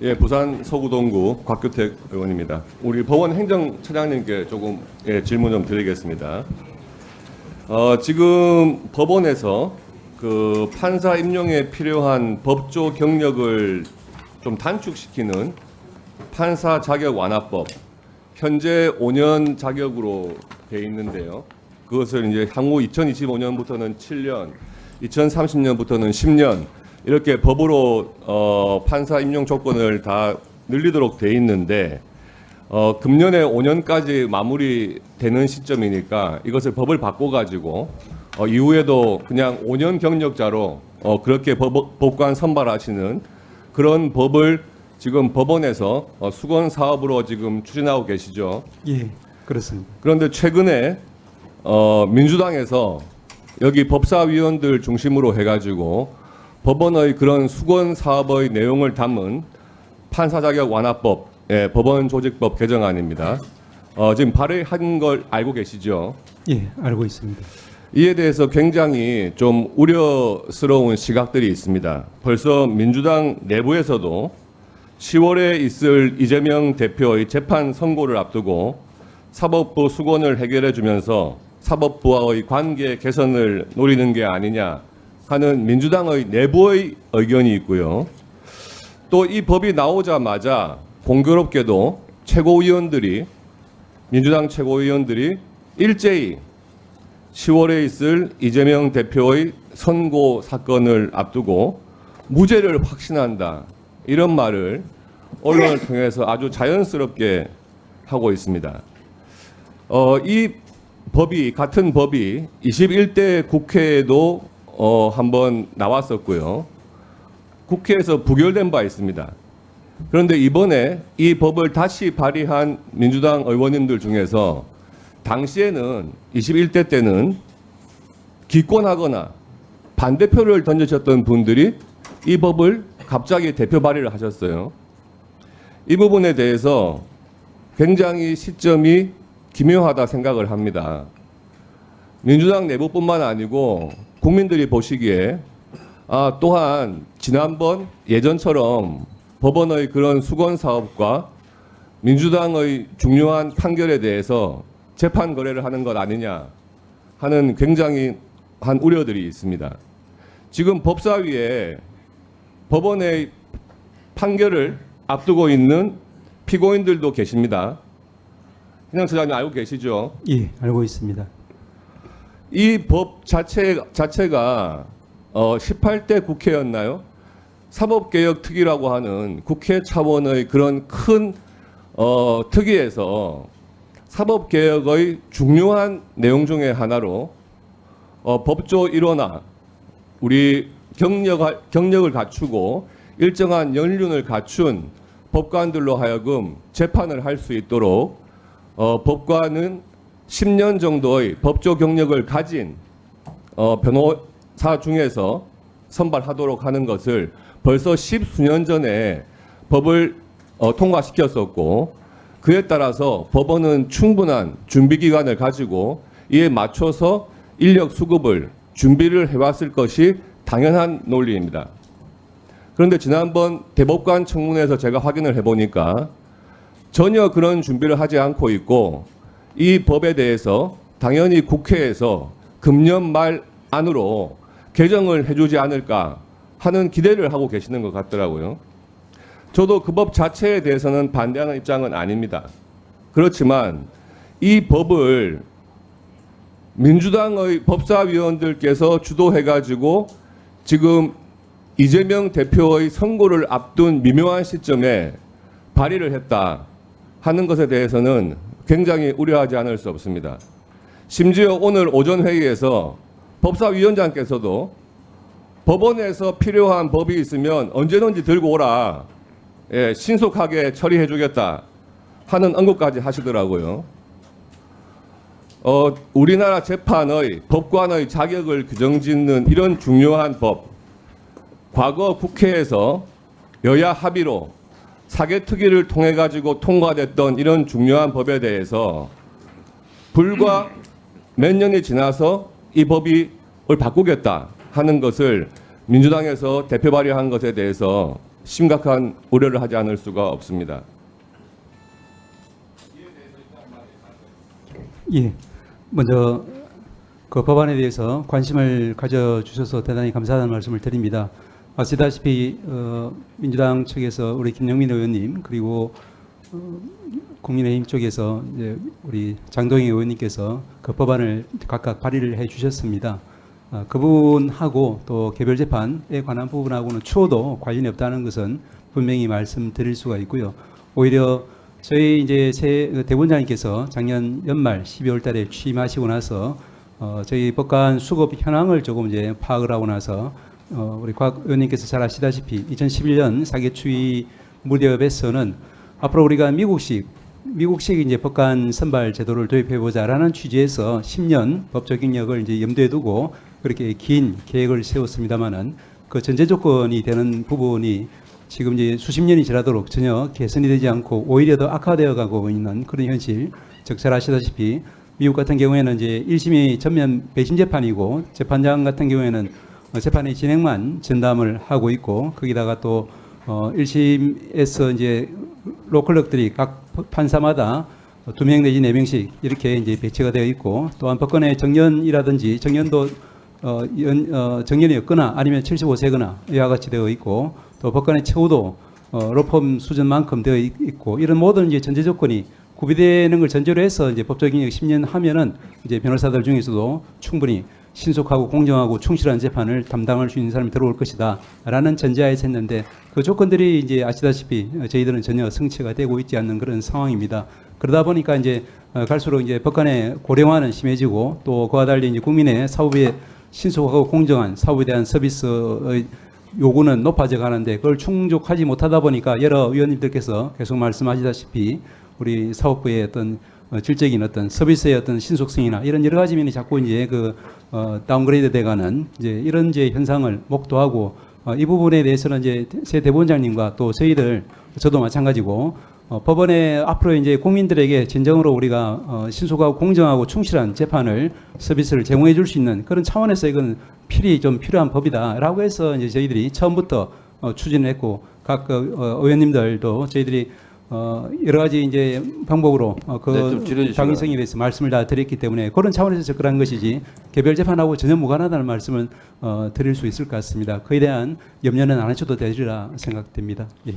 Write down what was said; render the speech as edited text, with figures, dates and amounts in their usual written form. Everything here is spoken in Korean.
예, 부산 서구동구 곽규택 의원입니다. 우리 법원 행정처장님께 조금 질문 좀 드리겠습니다. 지금 법원에서 그 판사 임용에 필요한 법조 경력을 좀 단축시키는 판사 자격 완화법, 현재 5년 자격으로 돼 있는데요. 그것을 이제 향후 2025년부터는 7년, 2030년부터는 10년 이렇게 법으로 판사 임용 조건을 다 늘리도록 돼 있는데 금년에 5년까지 마무리되는 시점이니까 이것을 법을 바꿔가지고 이후에도 그냥 5년 경력자로 그렇게 법관 선발하시는 그런 법을 지금 법원에서 수건 사업으로 지금 추진하고 계시죠. 예, 그렇습니다. 그런데 최근에 민주당에서 여기 법사위원들 중심으로 해가지고 법원의 그런 수건 사업의 내용을 담은 판사 자격 완화법, 법원 조직법 개정안입니다. 지금 발의한 걸 알고 계시죠? 예, 알고 있습니다. 이에 대해서 굉장히 좀 우려스러운 시각들이 있습니다. 벌써 민주당 내부에서도 10월에 있을 이재명 대표의 재판 선고를 앞두고 사법부 수건을 해결해 주면서 사법부와의 관계 개선을 노리는 게 아니냐 하는 민주당의 내부의 의견이 있고요. 또 이 법이 나오자마자 공교롭게도 민주당 최고위원들이 일제히 10월에 있을 이재명 대표의 선고 사건을 앞두고 무죄를 확신한다. 이런 말을 언론을 통해서 아주 자연스럽게 하고 있습니다. 같은 법이 21대 국회에도 한번 나왔었고요. 국회에서 부결된 바 있습니다. 그런데 이번에 이 법을 다시 발의한 민주당 의원님들 중에서 당시에는 21대 때는 기권하거나 반대표를 던지셨던 분들이 이 법을 갑자기 대표 발의를 하셨어요. 이 부분에 대해서 굉장히 시점이 기묘하다 생각을 합니다. 민주당 내부뿐만 아니고 국민들이 보시기에 또한 지난번 예전처럼 법원의 그런 수건 사업과 민주당의 중요한 판결에 대해서 재판 거래를 하는 것 아니냐 하는 굉장히 한 우려들이 있습니다. 지금 법사위에 법원의 판결을 앞두고 있는 피고인들도 계십니다. 행정처장님 알고 계시죠? 예, 알고 있습니다. 이 법 자체가 18대 국회였나요? 사법개혁 특위라고 하는 국회 차원의 그런 큰 특위에서 사법개혁의 중요한 내용 중에 하나로 법조 1호나 우리 경력을 갖추고 일정한 연륜을 갖춘 법관들로 하여금 재판을 할 수 있도록 법관은 10년 정도의 법조 경력을 가진 변호사 중에서 선발하도록 하는 것을 벌써 10수년 전에 법을 통과시켰었고 그에 따라서 법원은 충분한 준비 기간을 가지고 이에 맞춰서 인력 수급을 준비를 해왔을 것이 당연한 논리입니다. 그런데 지난번 대법관 청문회에서 제가 확인을 해보니까 전혀 그런 준비를 하지 않고 있고 이 법에 대해서 당연히 국회에서 금년 말 안으로 개정을 해주지 않을까 하는 기대를 하고 계시는 것 같더라고요. 저도 그 법 자체에 대해서는 반대하는 입장은 아닙니다. 그렇지만 이 법을 민주당의 법사위원들께서 주도해가지고 지금 이재명 대표의 선고를 앞둔 미묘한 시점에 발의를 했다 하는 것에 대해서는 굉장히 우려하지 않을 수 없습니다. 심지어 오늘 오전 회의에서 법사위원장께서도 법원에서 필요한 법이 있으면 언제든지 들고 오라. 신속하게 처리해 주겠다 하는 언급까지 하시더라고요. 우리나라 재판의 법관의 자격을 규정짓는 이런 중요한 법, 과거 국회에서 여야 합의로 사개특위를 통해 가지고 통과됐던 이런 중요한 법에 대해서 불과 몇 년이 지나서 이 법을 바꾸겠다 하는 것을 민주당에서 대표 발의한 것에 대해서 심각한 우려를 하지 않을 수가 없습니다. 예. 먼저 그 법안에 대해서 관심을 가져주셔서 대단히 감사하다는 말씀을 드립니다. 아시다시피 민주당 측에서 우리 김영민 의원님 그리고 국민의힘 쪽에서 이제 우리 장동희 의원님께서 그 법안을 각각 발의를 해주셨습니다. 그 부분하고 또 개별 재판에 관한 부분하고는 추호도 관련이 없다는 것은 분명히 말씀드릴 수가 있고요. 오히려 저희 이제 새 대본장님께서 작년 연말 12월달에 취임하시고 나서 저희 법관 수급 현황을 조금 이제 파악을 하고 나서 우리 곽 의원님께서 잘 아시다시피 2011년 사개추위 무렵에서는 앞으로 우리가 미국식 이제 법관 선발 제도를 도입해 보자라는 취지에서 10년 법적 경력을 이제 염두에 두고 그렇게 긴 계획을 세웠습니다만은 그 전제 조건이 되는 부분이 지금 이제 수십 년이 지나도록 전혀 개선이 되지 않고 오히려 더 악화되어 가고 있는 그런 현실. 즉 잘 아시다시피 미국 같은 경우에는 이제 1심이 전면 배심 재판이고 재판장 같은 경우에는 재판의 진행만 전담을 하고 있고 거기다가 또 1심에서 이제 로컬럭들이 각 판사마다 2명 내지 4명씩 이렇게 이제 배치가 되어 있고 또한 법관의 정년이라든지 정년도 정년이었거나 아니면 75세거나 이와 같이 되어 있고 또 법관의 최후도 로펌 수준만큼 되어 있고 이런 모든 이제 전제 조건이 구비되는 걸 전제로 해서 이제 법적 경력 10년 하면은 이제 변호사들 중에서도 충분히 신속하고 공정하고 충실한 재판을 담당할 수 있는 사람이 들어올 것이다라는 전제하에서 했는데 그 조건들이 이제 아시다시피 저희들은 전혀 성취가 되고 있지 않는 그런 상황입니다. 그러다 보니까 이제 갈수록 이제 법관의 고령화는 심해지고 또 그와 달리 이제 국민의 사법의 신속하고 공정한 사법에 대한 서비스의 요구는 높아져 가는데 그걸 충족하지 못하다 보니까 여러 위원님들께서 계속 말씀하시다시피 우리 사법부의 어떤 질적인 어떤 서비스의 어떤 신속성이나 이런 여러 가지 면이 자꾸 이제 다운그레이드 돼가는 이제 이런 이제 현상을 목도하고 이 부분에 대해서는 이제 새 대법원장님과 또 저희들 저도 마찬가지고 법원에 앞으로 이제 국민들에게 진정으로 우리가 신속하고 공정하고 충실한 재판을 서비스를 제공해 줄 수 있는 그런 차원에서 이건 좀 필요한 법이다라고 해서 이제 저희들이 처음부터 추진을 했고 각 의원님들도 저희들이 여러 가지 이제 방법으로 그 당위성에 대해서 말씀을 다 드렸기 때문에 그런 차원에서 접근한 것이지 개별 재판하고 전혀 무관하다는 말씀을 드릴 수 있을 것 같습니다. 그에 대한 염려는 안 하셔도 되리라 생각됩니다. 예.